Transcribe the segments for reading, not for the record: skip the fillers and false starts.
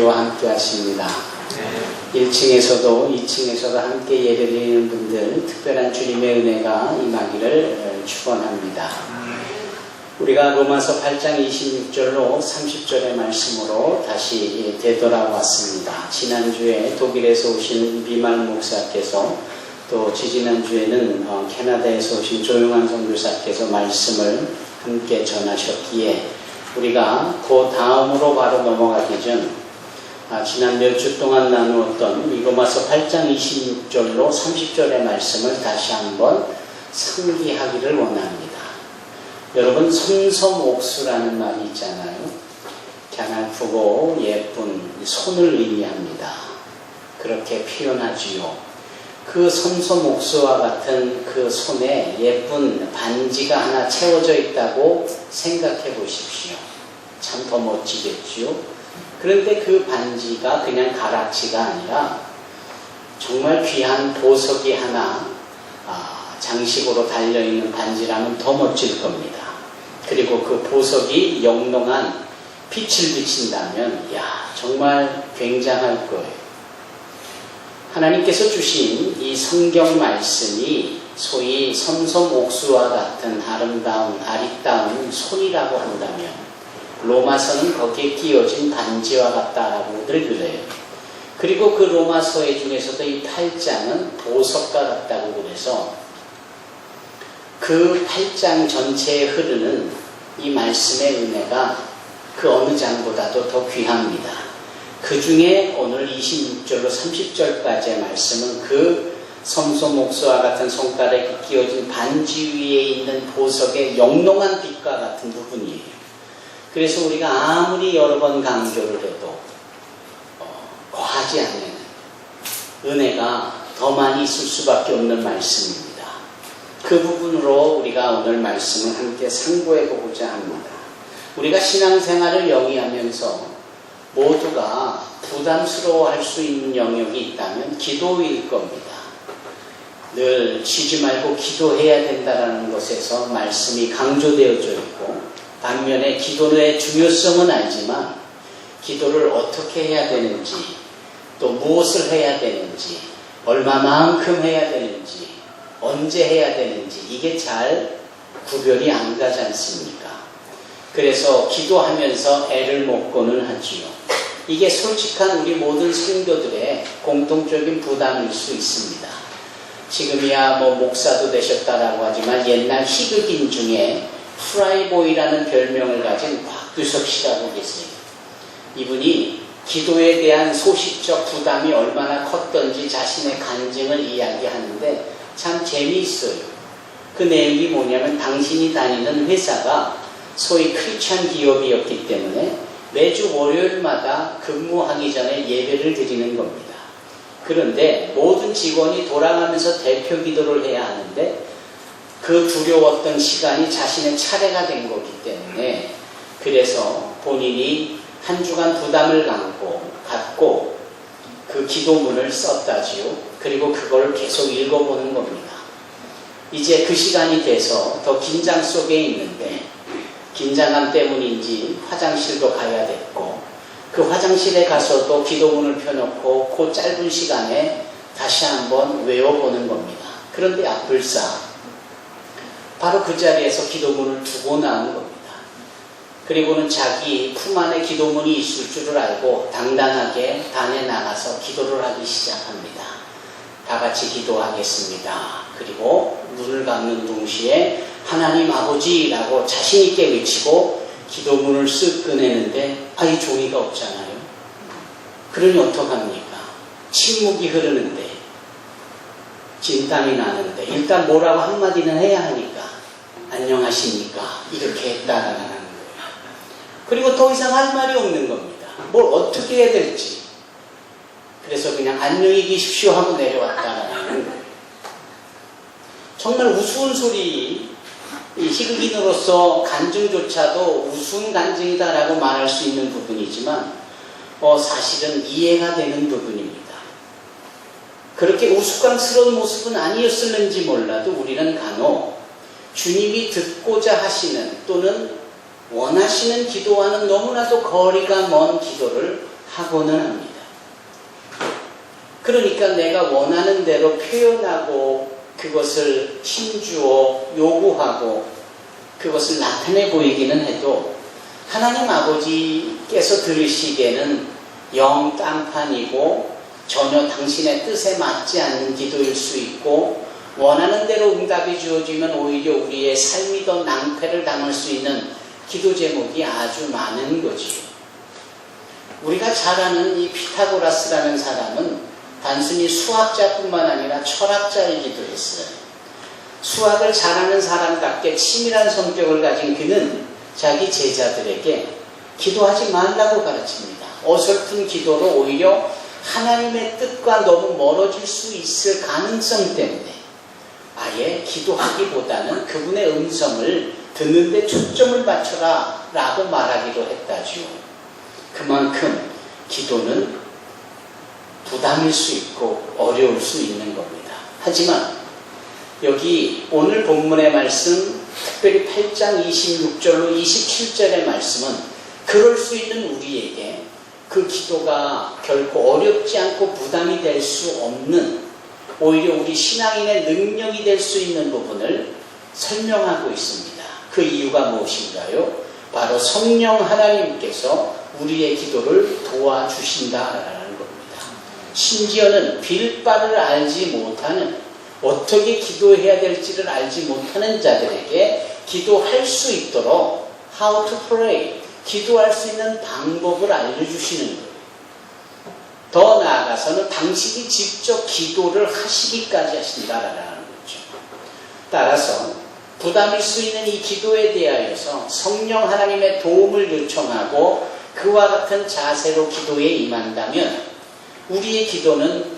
우리와 함께 하십니다. 1층에서도 2층에서도 함께 예배드리는 분들 특별한 주님의 은혜가 임하기를 축원합니다. 우리가 로마서 8장 26절로 30절의 말씀으로 다시 되돌아왔습니다. 지난주에 독일에서 오신 비말 목사께서 또 지지난주에는 캐나다에서 오신 조용한 선교사께서 말씀을 함께 전하셨기에 우리가 그 다음으로 바로 넘어가기 전 지난 몇 주 동안 나누었던 로마서 8장 26절로 30절의 말씀을 다시 한번 상기하기를 원합니다. 여러분, 손섬옥수라는 말이 있잖아요. 가냘프고 예쁜 손을 의미합니다. 그렇게 표현하지요. 그 손섬옥수와 같은 그 손에 예쁜 반지가 하나 채워져 있다고 생각해 보십시오. 참 더 멋지겠죠. 그런데 그 반지가 그냥 가락지가 아니라 정말 귀한 보석이 하나 장식으로 달려있는 반지라면 더 멋질 겁니다. 그리고 그 보석이 영롱한 빛을 비친다면 정말 굉장할 거예요. 하나님께서 주신 이 성경 말씀이 소위 섬섬옥수와 같은 아름다운 아리따운 손이라고 한다면 로마서는 거기에 끼워진 반지와 같다라고들 그래요. 그리고 그 로마서의 중에서도 이 8장은 보석과 같다고 그래서 그 8장 전체에 흐르는 이 말씀의 은혜가 그 어느 장보다도 더 귀합니다. 그 중에 오늘 26절로 30절까지의 말씀은 그 섬섬옥수와 같은 손가락에 끼워진 반지 위에 있는 보석의 영롱한 빛과 같은 부분이에요. 그래서 우리가 아무리 여러 번 강조를 해도 과하지 않는 은혜가 더 많이 있을 수밖에 없는 말씀입니다. 그 부분으로 우리가 오늘 말씀을 함께 상고해 보고자 합니다. 우리가 신앙생활을 영위하면서 모두가 부담스러워할 수 있는 영역이 있다면 기도일 겁니다. 늘 쉬지 말고 기도해야 된다는 것에서 말씀이 강조되어져 있고, 반면에 기도의 중요성은 알지만 기도를 어떻게 해야 되는지, 또 무엇을 해야 되는지, 얼마만큼 해야 되는지, 언제 해야 되는지 이게 잘 구별이 안 가지 않습니까? 그래서 기도하면서 애를 먹고는 하지요. 이게 솔직한 우리 모든 성도들의 공통적인 부담일 수 있습니다. 지금이야 목사도 되셨다라고 하지만 옛날 희극인 중에 프라이보이라는 별명을 가진 곽규석 씨라고 계세요. 이분이 기도에 대한 소식적 부담이 얼마나 컸던지 자신의 간증을 이야기하는데 참 재미있어요. 그 내용이 뭐냐면 당신이 다니는 회사가 소위 크리스찬 기업이었기 때문에 매주 월요일마다 근무하기 전에 예배를 드리는 겁니다. 그런데 모든 직원이 돌아가면서 대표 기도를 해야 하는데 그 두려웠던 시간이 자신의 차례가 된 거기 때문에 그래서 본인이 한 주간 부담을 갖고 그 기도문을 썼다지요. 그리고 그걸 계속 읽어보는 겁니다. 이제 그 시간이 돼서 더 긴장 속에 있는데 긴장감 때문인지 화장실도 가야 됐고 그 화장실에 가서도 기도문을 펴놓고 그 짧은 시간에 다시 한번 외워보는 겁니다. 그런데 앞불사 바로 그 자리에서 기도문을 두고 나온 겁니다. 그리고는 자기 품 안에 기도문이 있을 줄을 알고 당당하게 단에 나가서 기도를 하기 시작합니다. 다 같이 기도하겠습니다. 그리고 눈을 감는 동시에 하나님 아버지라고 자신있게 외치고 기도문을 쓱 꺼내는데 이 종이가 없잖아요. 그러니 어떡합니까? 침묵이 흐르는데 진땀이 나는데 일단 뭐라고 한마디는 해야 하니까 안녕하십니까? 이렇게 했다라는 거예요. 그리고 더 이상 할 말이 없는 겁니다. 뭘 어떻게 해야 될지. 그래서 그냥 안녕히 계십시오 하고 내려왔다라는 거예요. 정말 우스운 소리, 이 희극인으로서 간증조차도 우스운 간증이다라고 말할 수 있는 부분이지만 사실은 이해가 되는 부분입니다. 그렇게 우스꽝스러운 모습은 아니었을는지 몰라도 우리는 간혹 주님이 듣고자 하시는 또는 원하시는 기도와는 너무나도 거리가 먼 기도를 하고는 합니다. 그러니까 내가 원하는 대로 표현하고 그것을 힘주어 요구하고 그것을 나타내 보이기는 해도 하나님 아버지께서 들으시기에는 영 딴판이고 전혀 당신의 뜻에 맞지 않는 기도일 수 있고 원하는 대로 응답이 주어지면 오히려 우리의 삶이 더 낭패를 당할 수 있는 기도 제목이 아주 많은 거지요. 우리가 잘 아는 이 피타고라스라는 사람은 단순히 수학자뿐만 아니라 철학자이기도 했어요. 수학을 잘하는 사람답게 치밀한 성격을 가진 그는 자기 제자들에게 기도하지 말라고 가르칩니다. 어설픈 기도로 오히려 하나님의 뜻과 너무 멀어질 수 있을 가능성 때문에 아예 기도하기보다는 그분의 음성을 듣는데 초점을 맞춰라 라고 말하기도 했다죠. 그만큼 기도는 부담일 수 있고 어려울 수 있는 겁니다. 하지만 여기 오늘 본문의 말씀, 특별히 8장 26절로 27절의 말씀은 그럴 수 있는 우리에게 그 기도가 결코 어렵지 않고 부담이 될 수 없는 오히려 우리 신앙인의 능력이 될 수 있는 부분을 설명하고 있습니다. 그 이유가 무엇인가요? 바로 성령 하나님께서 우리의 기도를 도와주신다라는 겁니다. 심지어는 빌 바를 알지 못하는 어떻게 기도해야 될지를 알지 못하는 자들에게 기도할 수 있도록 how to pray, 기도할 수 있는 방법을 알려주시는 거예요. 더 나아가서는 당신이 직접 기도를 하시기까지 하신다라는 거죠. 따라서 부담일 수 있는 이 기도에 대하여서 성령 하나님의 도움을 요청하고 그와 같은 자세로 기도에 임한다면 우리의 기도는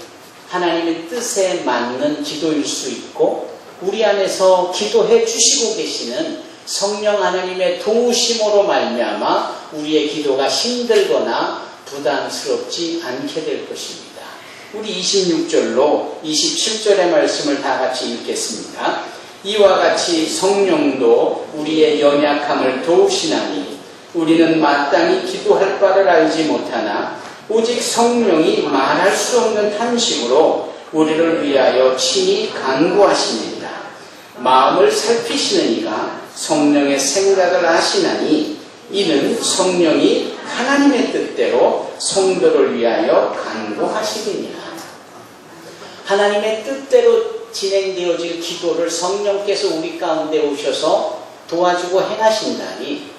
하나님의 뜻에 맞는 기도일 수 있고 우리 안에서 기도해 주시고 계시는 성령 하나님의 도우심으로 말미암아 우리의 기도가 힘들거나 부담스럽지 않게 될 것입니다. 우리 26절로 27절의 말씀을 다 같이 읽겠습니다. 이와 같이 성령도 우리의 연약함을 도우시나니 우리는 마땅히 기도할 바를 알지 못하나 오직 성령이 말할 수 없는 탄식으로 우리를 위하여 친히 간구하시느니라. 마음을 살피시는 이가 성령의 생각을 아시나니 이는 성령이 하나님의 뜻대로 성도를 위하여 간구하시리니라. 하나님의 뜻대로 진행되어질 기도를 성령께서 우리 가운데 오셔서 도와주고 행하신다니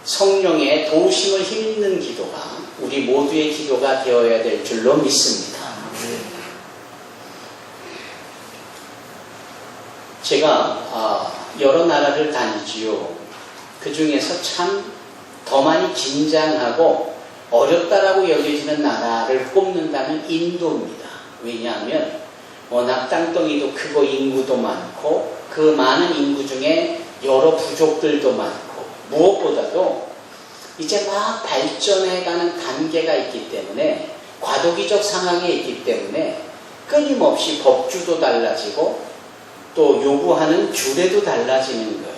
성령의 도우심을 힘입는 기도가 우리 모두의 기도가 되어야 될 줄로 믿습니다. 제가 여러 나라를 다니지요. 그 중에서 참 더 많이 긴장하고 어렵다라고 여겨지는 나라를 꼽는다면 인도입니다. 왜냐하면 워낙 땅덩이도 크고 인구도 많고 그 많은 인구 중에 여러 부족들도 많고 무엇보다도 이제 막 발전해가는 단계가 있기 때문에 과도기적 상황에 있기 때문에 끊임없이 법주도 달라지고 또 요구하는 규례도 달라지는 거예요.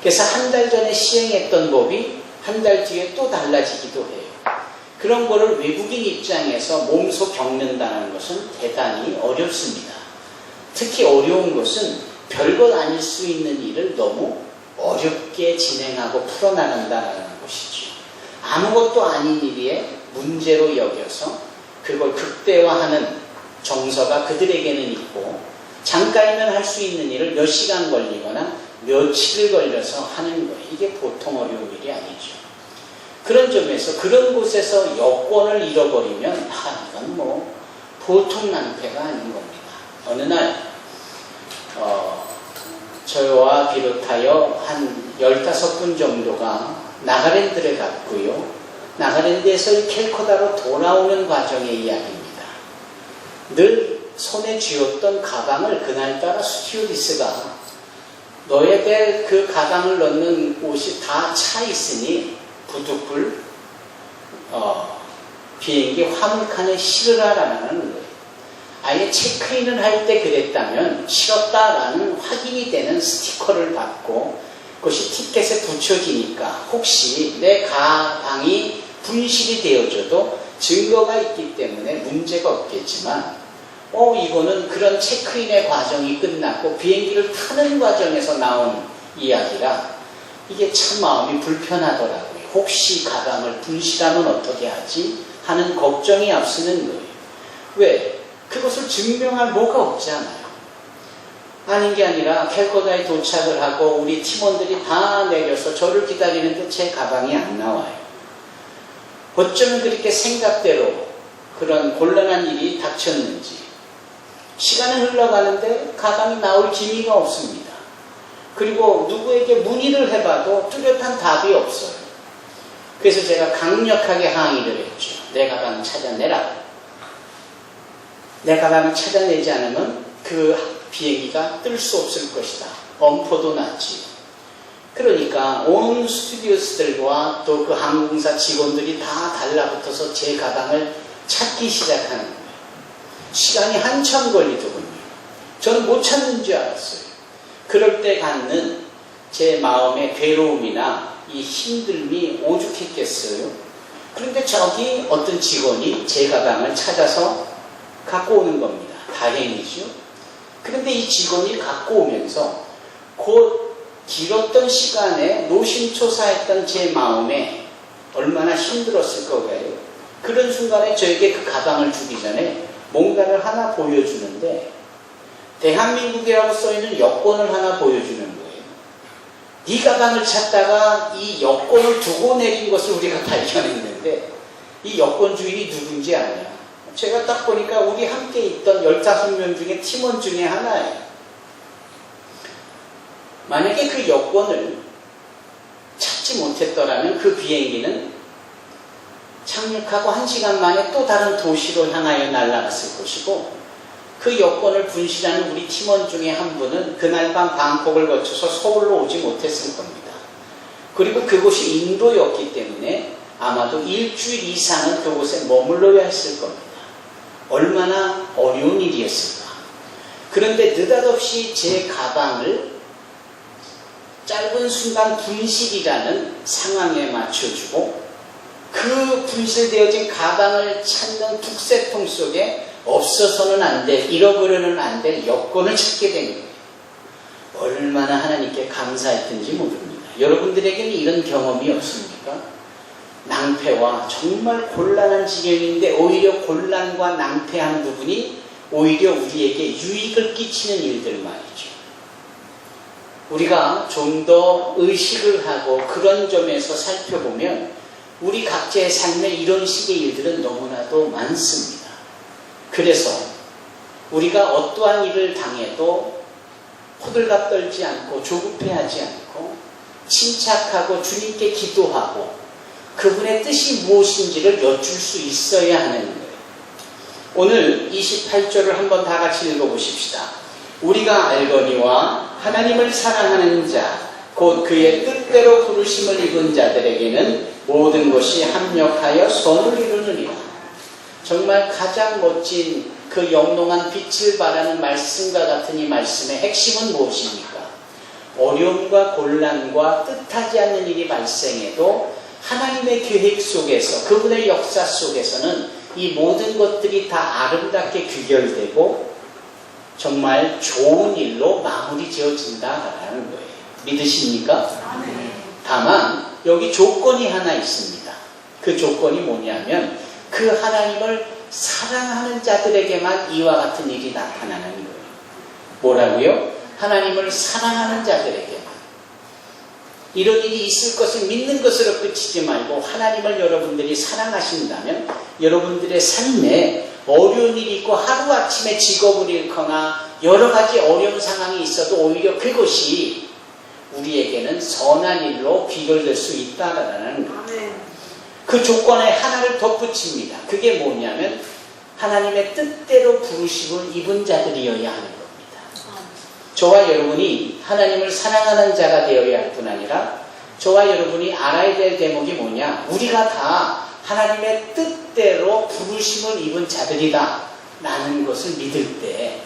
그래서 한 달 전에 시행했던 법이 한 달 뒤에 또 달라지기도 해요. 그런 거를 외국인 입장에서 몸소 겪는다는 것은 대단히 어렵습니다. 특히 어려운 것은 별것 아닐 수 있는 일을 너무 어렵게 진행하고 풀어나간다는 것이죠. 아무것도 아닌 일에 문제로 여겨서 그걸 극대화하는 정서가 그들에게는 있고 잠깐이면 할 수 있는 일을 몇 시간 걸리거나 며칠을 걸려서 하는 거예요. 이게 보통 어려운 일이 아니죠. 그런 점에서 그런 곳에서 여권을 잃어버리면 이건 뭐 보통 낭패가 아닌 겁니다. 어느 날 저와 비롯하여 한 15분 정도가 나가랜드를 갔고요. 나가랜드에서 캘커다로 돌아오는 과정의 이야기입니다. 늘 손에 쥐었던 가방을 그날따라 스튜어디스가 너에 될 그 가방을 넣는 옷이 다 차 있으니 부득불 비행기 화물칸에 실으라라는 거예요. 아예 체크인을 할 때 그랬다면 실었다라는 확인이 되는 스티커를 받고 그것이 티켓에 붙여지니까 혹시 내 가방이 분실이 되어져도 증거가 있기 때문에 문제가 없겠지만 이거는 그런 체크인의 과정이 끝났고 비행기를 타는 과정에서 나온 이야기라 이게 참 마음이 불편하더라고요. 혹시 가방을 분실하면 어떻게 하지? 하는 걱정이 앞서는 거예요. 왜? 그것을 증명할 뭐가 없잖아요. 아닌 게 아니라 캘커다에 도착을 하고 우리 팀원들이 다 내려서 저를 기다리는데 제 가방이 안 나와요. 어쩌면 그렇게 생각대로 그런 곤란한 일이 닥쳤는지 시간은 흘러가는데 가방이 나올 기미가 없습니다. 그리고 누구에게 문의를 해봐도 뚜렷한 답이 없어요. 그래서 제가 강력하게 항의를 했죠. 내 가방 찾아내라. 내 가방을 찾아내지 않으면 그 비행기가 뜰 수 없을 것이다. 엄포도 났지. 그러니까 온 스튜디오스들과 또 그 항공사 직원들이 다 달라붙어서 제 가방을 찾기 시작하는 거예요. 시간이 한참 걸리더군요. 저는 못 찾는 줄 알았어요. 그럴 때 갖는 제 마음의 괴로움이나 이 힘듦이 오죽했겠어요. 그런데 저기 어떤 직원이 제 가방을 찾아서 갖고 오는 겁니다. 다행이죠. 그런데 이 직원이 갖고 오면서 곧 길었던 시간에 노심초사했던 제 마음에 얼마나 힘들었을 거예요. 그런 순간에 저에게 그 가방을 주기 전에 뭔가를 하나 보여주는데 대한민국이라고 써있는 여권을 하나 보여주는 거예요. 이 가방을 찾다가 이 여권을 두고 내린 것을 우리가 발견했는데 이 여권 주인이 누군지 아냐. 제가 딱 보니까 우리 함께 있던 15명 중에 팀원 중에 하나예요. 만약에 그 여권을 찾지 못했더라면 그 비행기는 착륙하고 1시간 만에 또 다른 도시로 향하여 날아갔을 것이고 그 여권을 분실하는 우리 팀원 중에 한 분은 그날 밤 방콕을 거쳐서 서울로 오지 못했을 겁니다. 그리고 그곳이 인도였기 때문에 아마도 일주일 이상은 그곳에 머물러야 했을 겁니다. 얼마나 어려운 일이었을까. 그런데 느닷없이 제 가방을 짧은 순간 분실이라는 상황에 맞춰주고 그 분실되어진 가방을 찾는 북새통 속에 없어서는 안 될, 잃어버려는 안 될 여권을 찾게 된 거예요. 얼마나 하나님께 감사했던지 모릅니다. 여러분들에게는 이런 경험이 없습니까? 낭패와 정말 곤란한 지경인데 오히려 곤란과 낭패한 부분이 오히려 우리에게 유익을 끼치는 일들 말이죠. 우리가 좀 더 의식을 하고 그런 점에서 살펴보면 우리 각자의 삶에 이런 식의 일들은 너무나도 많습니다. 그래서 우리가 어떠한 일을 당해도 호들갑 떨지 않고 조급해하지 않고 침착하고 주님께 기도하고 그분의 뜻이 무엇인지를 여쭐 수 있어야 하는 거예요. 오늘 28절을 한번 다 같이 읽어보십시다. 우리가 알거니와 하나님을 사랑하는 자 곧 그의 뜻대로 부르심을 입은 자들에게는 모든 것이 합력하여 선을 이루느니라. 정말 가장 멋진 그 영롱한 빛을 발하는 말씀과 같은 이 말씀의 핵심은 무엇입니까? 어려움과 곤란과 뜻하지 않는 일이 발생해도 하나님의 계획 속에서 그분의 역사 속에서는 이 모든 것들이 다 아름답게 귀결되고 정말 좋은 일로 마무리 지어진다라는 거예요. 믿으십니까? 다만 여기 조건이 하나 있습니다. 그 조건이 뭐냐면 그 하나님을 사랑하는 자들에게만 이와 같은 일이 나타나는 거예요. 뭐라고요? 하나님을 사랑하는 자들에게만. 이런 일이 있을 것을 믿는 것으로 그치지 말고 하나님을 여러분들이 사랑하신다면 여러분들의 삶에 어려운 일이 있고 하루아침에 직업을 잃거나 여러 가지 어려운 상황이 있어도 오히려 그것이 우리에게는 선한 일로 귀결될 수 있다라는 거예요. 그 조건에 하나를 덧붙입니다. 그게 뭐냐면 하나님의 뜻대로 부르심을 입은 자들이어야 하는 겁니다. 저와 여러분이 하나님을 사랑하는 자가 되어야 할 뿐 아니라 저와 여러분이 알아야 될 대목이 뭐냐? 우리가 다 하나님의 뜻대로 부르심을 입은 자들이다 라는 것을 믿을 때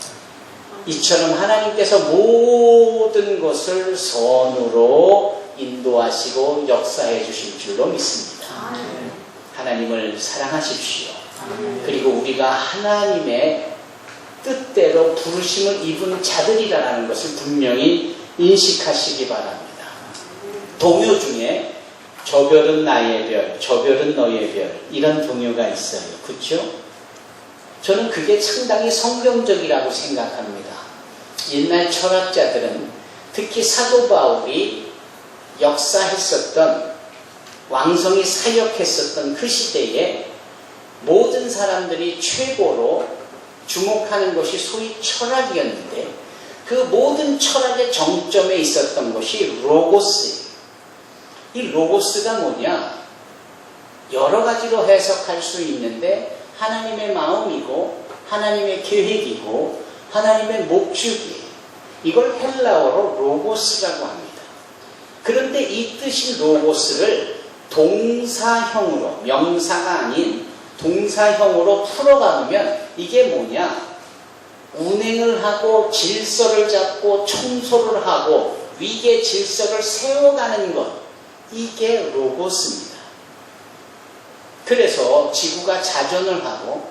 이처럼 하나님께서 모든 것을 선으로 인도하시고 역사해 주실 줄로 믿습니다. 하나님을 사랑하십시오. 그리고 우리가 하나님의 뜻대로 부르심을 입은 자들이라는 것을 분명히 인식하시기 바랍니다. 동요 중에 저 별은 나의 별, 저 별은 너의 별, 이런 동요가 있어요. 그렇죠? 저는 그게 상당히 성경적이라고 생각합니다. 옛날 철학자들은 특히 사도 바울이 역사했었던, 왕성히 사역했었던 그 시대에 모든 사람들이 최고로 주목하는 것이 소위 철학이었는데, 그 모든 철학의 정점에 있었던 것이 로고스예요. 이 로고스가 뭐냐? 여러 가지로 해석할 수 있는데 하나님의 마음이고 하나님의 계획이고 하나님의 목적이에요. 이걸 헬라어로 로고스라고 합니다. 그런데 이 뜻인 로고스를 동사형으로, 명사가 아닌 동사형으로 풀어가면 이게 뭐냐? 운행을 하고 질서를 잡고 청소를 하고 위계 질서를 세워가는 것, 이게 로고스입니다. 그래서 지구가 자전을 하고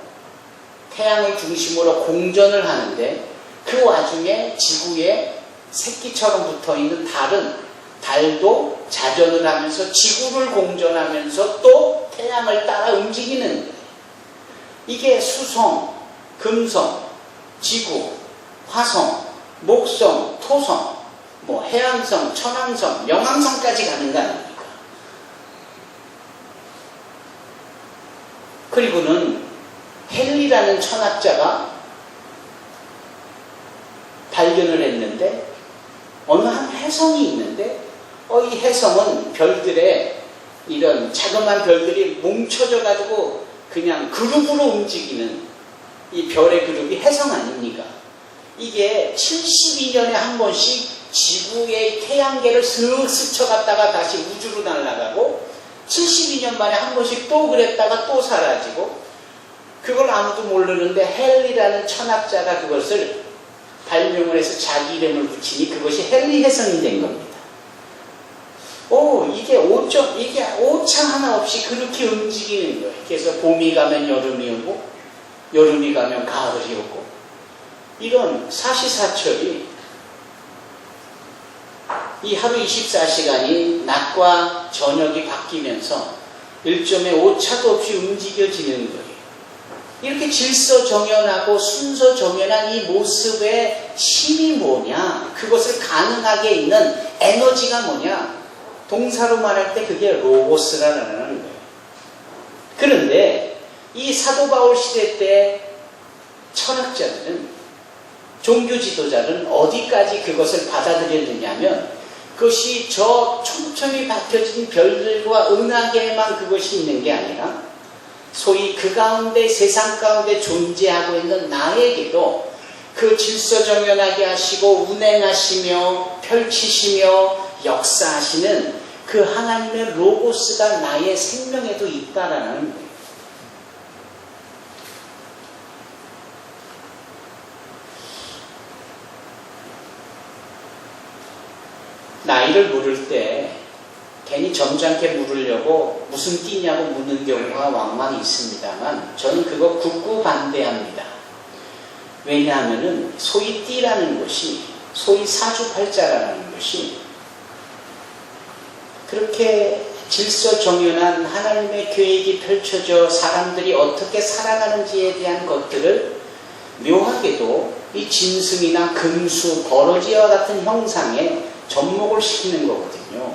태양을 중심으로 공전을 하는데 그 와중에 지구에 새끼처럼 붙어있는 달도 자전을 하면서 지구를 공전하면서 또 태양을 따라 움직이는 거예요. 이게 수성, 금성, 지구, 화성, 목성, 토성, 해양성, 천왕성, 명왕성까지 가는 거 아닙니까? 그리고는 헨리라는 천학자가 발견을 했는데 어느 한 혜성이 있는데 이 혜성은 별들의 이런 자그마한 별들이 뭉쳐져 가지고 그냥 그룹으로 움직이는 이 별의 그룹이 혜성 아닙니까? 이게 72년에 한 번씩 지구의 태양계를 슥 스쳐갔다가 다시 우주로 날아가고 72년 만에 한 번씩 또 그랬다가 또 사라지고, 그걸 아무도 모르는데 헨리라는 천학자가 그것을 발명을 해서 자기 이름을 붙이니 그것이 헨리 혜성이 된 겁니다. 이게 오차 하나 없이 그렇게 움직이는 거예요. 그래서 봄이 가면 여름이 오고 여름이 가면 가을이 오고, 이런 사시사철이 이 하루 24시간이 낮과 저녁이 바뀌면서 일점의 오차도 없이 움직여지는 거예요. 이렇게 질서정연하고 순서정연한 이 모습의 힘이 뭐냐? 그것을 가능하게 있는 에너지가 뭐냐? 동사로 말할 때 그게 로고스라는 거예요. 그런데 이 사도 바울 시대 때 철학자들은, 종교 지도자는 어디까지 그것을 받아들였느냐면 그것이 저 촘촘히 박혀진 별들과 은하계에만 그것이 있는 게 아니라 소위 그 가운데, 세상 가운데 존재하고 있는 나에게도 그 질서정연하게 하시고 운행하시며 펼치시며 역사하시는 그 하나님의 로고스가 나의 생명에도 있다라는 거예요. 나이를 물을 때 괜히 점잖게 물으려고 무슨 띠냐고 묻는 경우가 왕왕 있습니다만 저는 그거 극구 반대합니다. 왜냐하면은 소위 띠라는 것이, 소위 사주팔자라는 것이 그렇게 질서정연한 하나님의 계획이 펼쳐져 사람들이 어떻게 살아가는지에 대한 것들을 묘하게도 이 진승이나 금수, 버러지와 같은 형상에 접목을 시키는 거거든요.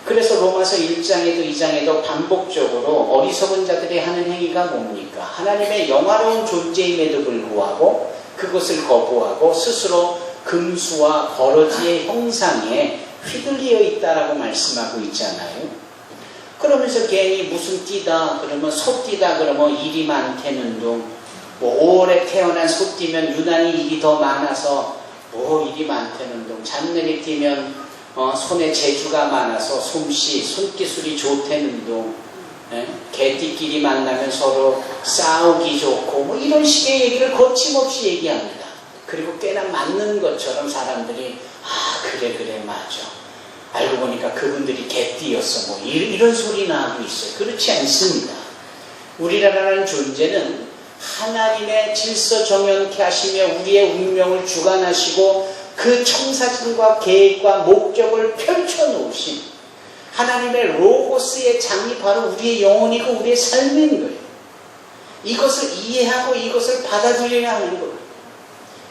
그래서 로마서 1장에도 2장에도 반복적으로 어리석은 자들이 하는 행위가 뭡니까? 하나님의 영화로운 존재임에도 불구하고 그것을 거부하고 스스로 금수와 버러지의 형상에 휘둘려 있다라고 말씀하고 있잖아요. 그러면서 괜히 무슨 띠다 그러면 소띠다 그러면 일이 많다는 둥, 5월에 태어난 소띠면 유난히 일이 더 많아서 일이 많다는 둥, 잔늘이 띠면 손에 재주가 많아서 솜씨, 손기술이 좋다는 둥, 개띠끼리 만나면 서로 싸우기 좋고 이런 식의 얘기를 거침없이 얘기합니다. 그리고 꽤나 맞는 것처럼 사람들이 그래 맞아. 알고 보니까 그분들이 개띠였어. 뭐 이런 소리나 하고 있어요. 그렇지 않습니다. 우리라는 존재는 하나님의 질서 정연케 하시며 우리의 운명을 주관하시고 그 청사진과 계획과 목적을 펼쳐놓으신 하나님의 로고스의 장이 바로 우리의 영혼이고 우리의 삶인 거예요. 이것을 이해하고 이것을 받아들여야 하는 거예요.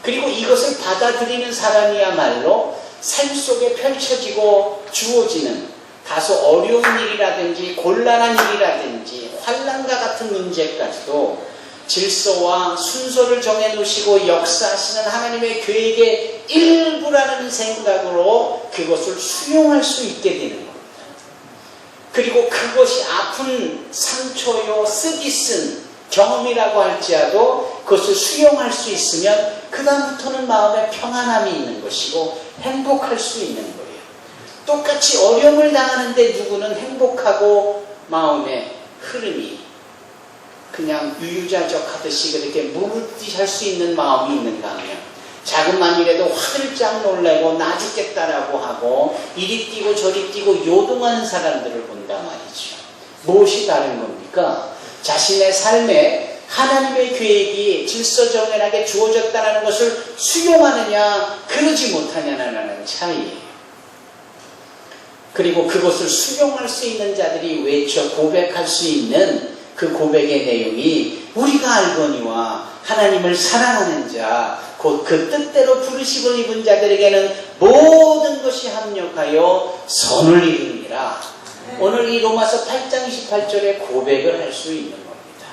그리고 이것을 받아들이는 사람이야말로 삶 속에 펼쳐지고 주어지는 다소 어려운 일이라든지 곤란한 일이라든지 환난과 같은 문제까지도 질서와 순서를 정해놓으시고 역사하시는 하나님의 계획의 일부라는 생각으로 그것을 수용할 수 있게 되는 겁니다. 그리고 그것이 아픈 상처요, 쓰디 쓴 경험이라고 할지라도 그것을 수용할 수 있으면 그 다음부터는 마음에 평안함이 있는 것이고 행복할 수 있는 거예요. 똑같이 어려움을 당하는데 누구는 행복하고 마음의 흐름이 그냥 유유자적 하듯이 그렇게 무르듯이 할 수 있는 마음이 있는가 하면 작은만 일에도 화들짝 놀라고 나 죽겠다라고 하고 이리 뛰고 저리 뛰고 요동하는 사람들을 본다 말이죠. 무엇이 다른 겁니까? 자신의 삶에 하나님의 계획이 질서정연하게 주어졌다는 것을 수용하느냐 그러지 못하냐라는 차이예요. 그리고 그것을 수용할 수 있는 자들이 외쳐 고백할 수 있는 그 고백의 내용이 우리가 알거니와 하나님을 사랑하는 자 곧 그 뜻대로 부르심을 입은 자들에게는 모든 것이 합력하여 선을 이루니라. 오늘 이 로마서 8장 28절에 고백을 할 수 있는 겁니다.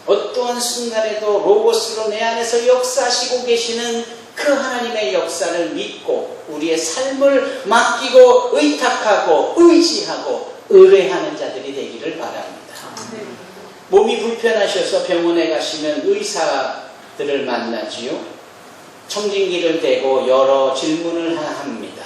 어떠한 순간에도 로고스로 내 안에서 역사하시고 계시는 그 하나님의 역사를 믿고 우리의 삶을 맡기고 의탁하고 의지하고 의뢰하는 자들이 되기를 바랍니다. 몸이 불편하셔서 병원에 가시면 의사들을 만나지요. 청진기를 대고 여러 질문을 합니다.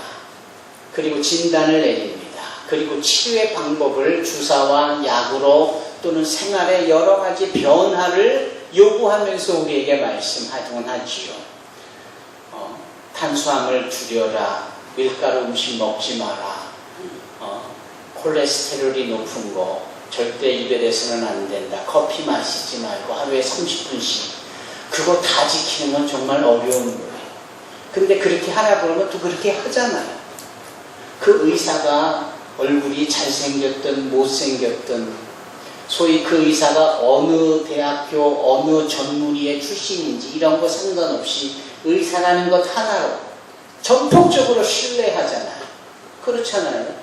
그리고 진단을 내립니다. 그리고 치료의 방법을 주사와 약으로 또는 생활의 여러 가지 변화를 요구하면서 우리에게 말씀하지요. 탄수화물 줄여라. 밀가루 음식 먹지 마라. 콜레스테롤이 높은 거 절대 입에 대서는 안 된다. 커피 마시지 말고 하루에 30분씩. 그거 다 지키는 건 정말 어려운 거예요. 근데 그렇게 하라 그러면 또 그렇게 하잖아요. 그 의사가 얼굴이 잘생겼든 못생겼든 소위 그 의사가 어느 대학교 어느 전문의의 출신인지 이런 거 상관없이 의사라는 것 하나로 전폭적으로 신뢰하잖아요. 그렇잖아요.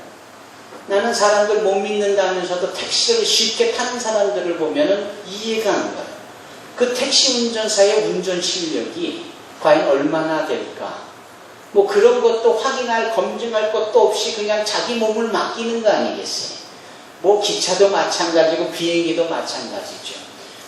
나는 사람들 못 믿는다면서도 택시를 쉽게 타는 사람들을 보면 이해가 안 가요. 그 택시 운전사의 운전 실력이 과연 얼마나 될까? 뭐 그런 것도 확인할, 검증할 것도 없이 그냥 자기 몸을 맡기는 거 아니겠어요? 뭐 기차도 마찬가지고 비행기도 마찬가지죠.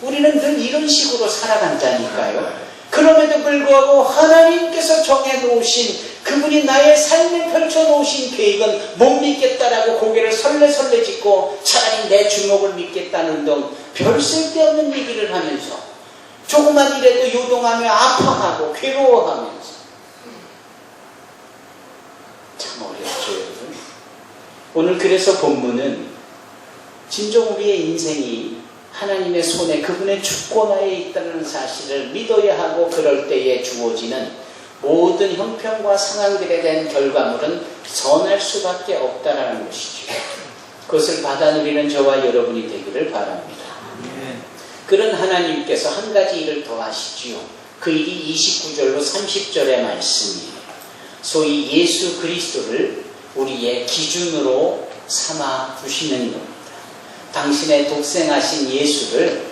우리는 늘 이런 식으로 살아간다니까요. 그럼에도 불구하고 하나님께서 정해놓으신 그분이 나의 삶에 펼쳐놓으신 계획은 못 믿겠다라고 고개를 설레설레 짚고 차라리 내 주먹을 믿겠다는 등 별 쓸데없는 얘기를 하면서 조그만 일에도 요동하며 아파하고 괴로워하면서 참 어렵죠, 여러분. 오늘 그래서 본문은 진정 우리의 인생이 하나님의 손에 그분의 주권하에 있다는 사실을 믿어야 하고 그럴 때에 주어지는 모든 형편과 상황들에 대한 결과물은 선할 수밖에 없다라는 것이죠. 그것을 받아들이는 저와 여러분이 되기를 바랍니다. 그런 하나님께서 한 가지 일을 더 하시지요. 그 일이 29절로 30절의 말씀이에요. 소위 예수 그리스도를 우리의 기준으로 삼아 두시는 겁니다. 당신의 독생하신 예수를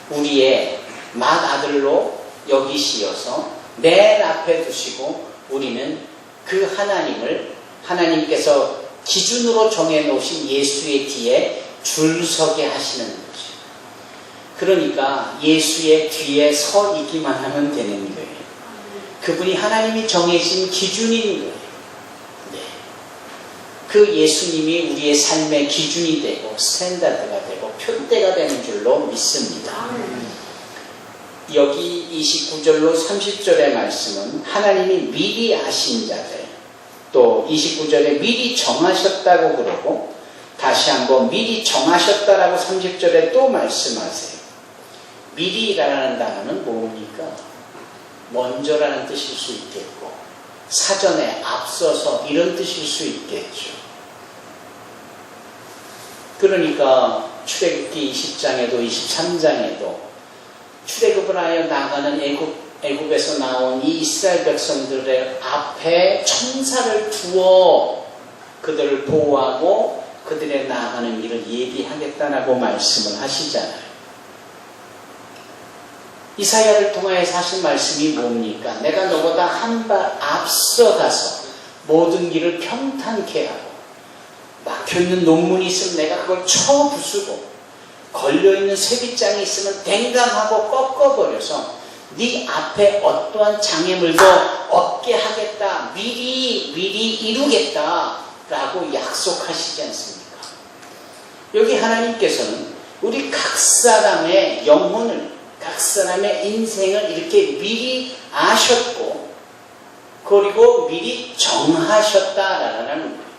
우리의 맏아들로 여기시어서 맨 앞에 두시고 우리는 그 하나님을 하나님께서 기준으로 정해놓으신 예수의 뒤에 줄 서게 하시는 거죠. 그러니까 예수의 뒤에 서 있기만 하면 되는 거예요. 그분이 하나님이 정해진 기준인 거예요. 네. 그 예수님이 우리의 삶의 기준이 되고 스탠다드가 되고 표대가 되는 줄로 믿습니다. 여기 29절로 30절의 말씀은 하나님이 미리 아신 자들, 또 29절에 미리 정하셨다고 그러고 다시 한번 미리 정하셨다라고 30절에 또 말씀하세요. 미리라는 단어는 뭡니까? 먼저라는 뜻일 수 있겠고 사전에 앞서서 이런 뜻일 수 있겠죠. 그러니까 출애굽기 20장에도 23장에도 출애굽을 하여 나가는 애굽에서 나온 이 이스라엘 백성들의 앞에 천사를 두어 그들을 보호하고 그들의 나아가는 일을 예비하겠다라고 말씀을 하시잖아요. 이사야를 통하여서 하신 말씀이 뭡니까? 내가 너보다 한 발 앞서가서 모든 길을 평탄케 하고 막혀있는 논문이 있으면 내가 그걸 쳐부수고 걸려있는 쇠빗장이 있으면 댕강하고 꺾어버려서 네 앞에 어떠한 장애물도 없게 하겠다. 미리 이루겠다 라고 약속하시지 않습니까? 여기 하나님께서는 우리 각 사람의 영혼을 각 사람의 인생을 이렇게 미리 아셨고 그리고 미리 정하셨다라는 거예요.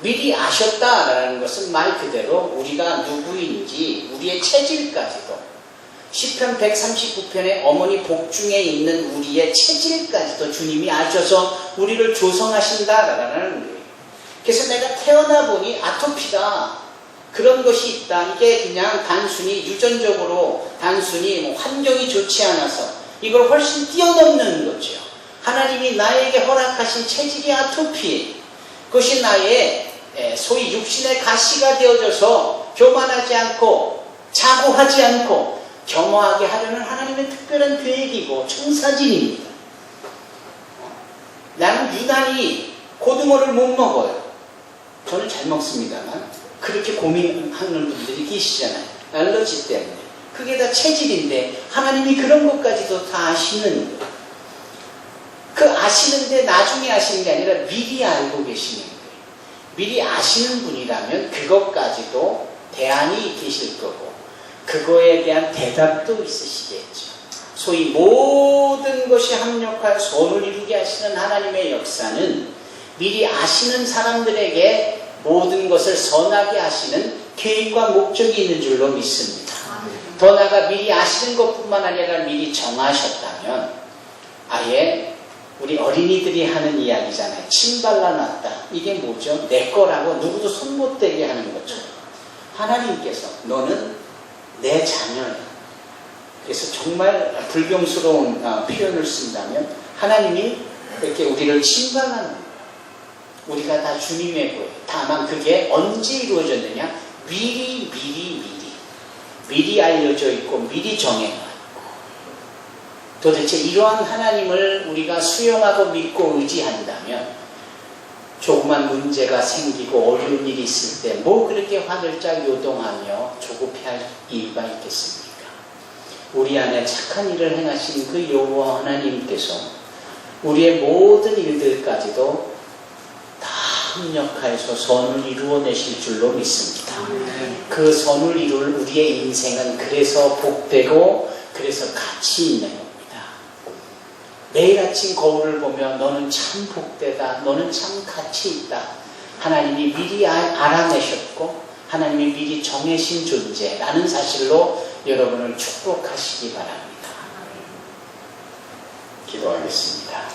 미리 아셨다라는 것은 말 그대로 우리가 누구인지 우리의 체질까지도 시편 139편의 어머니 복중에 있는 우리의 체질까지도 주님이 아셔서 우리를 조성하신다라는 거예요. 그래서 내가 태어나 보니 아토피다. 그런 것이 있다. 이게 그냥 단순히 유전적으로 단순히 뭐 환경이 좋지 않아서 이걸 훨씬 뛰어넘는 거죠. 하나님이 나에게 허락하신 체질이 아토피. 그것이 나의 소위 육신의 가시가 되어져서 교만하지 않고 자고하지 않고 겸허하게 하려는 하나님의 특별한 계획이고 청사진입니다. 나는 유난히 고등어를 못 먹어요. 저는 잘 먹습니다만 그렇게 고민하는 분들이 계시잖아요. 알러지 때문에. 그게 다 체질인데 하나님이 그런 것까지도 다 아시는 거예요. 그 아시는데 나중에 아시는 게 아니라 미리 알고 계시는 거예요. 미리 아시는 분이라면 그것까지도 대안이 계실 거고 그거에 대한 대답도 있으시겠죠. 소위 모든 것이 합력하여 선을 이루게 하시는 하나님의 역사는 미리 아시는 사람들에게 모든 것을 선하게 하시는 계획과 목적이 있는 줄로 믿습니다. 더 나아가 미리 아시는 것뿐만 아니라 미리 정하셨다면 아예 우리 어린이들이 하는 이야기잖아요. 침 발라놨다. 이게 뭐죠? 내 거라고 누구도 손 못 대게 하는 것처럼 하나님께서 너는 내 자녀야. 그래서 정말 불경스러운 표현을 쓴다면 하나님이 이렇게 우리를 침발하는 거예요. 우리가 다 주님의 거예요. 다만 그게 언제 이루어졌느냐? 미리 알려져 있고 미리 정해놨고 도대체 이러한 하나님을 우리가 수용하고 믿고 의지한다면 조그만 문제가 생기고 어려운 일이 있을 때 뭐 그렇게 화들짝 요동하며 조급해할 이유가 있겠습니까? 우리 안에 착한 일을 행하신 그 여호와 하나님께서 우리의 모든 일들까지도 다 합력하여서 선을 이루어내실 줄로 믿습니다. 그 선을 이룰 우리의 인생은 그래서 복되고 그래서 가치 있는 겁니다. 매일 아침 거울을 보며 너는 참 복되다. 너는 참 가치 있다. 하나님이 미리 알아내셨고 하나님이 미리 정해신 존재라는 사실로 여러분을 축복하시기 바랍니다. 기도하겠습니다.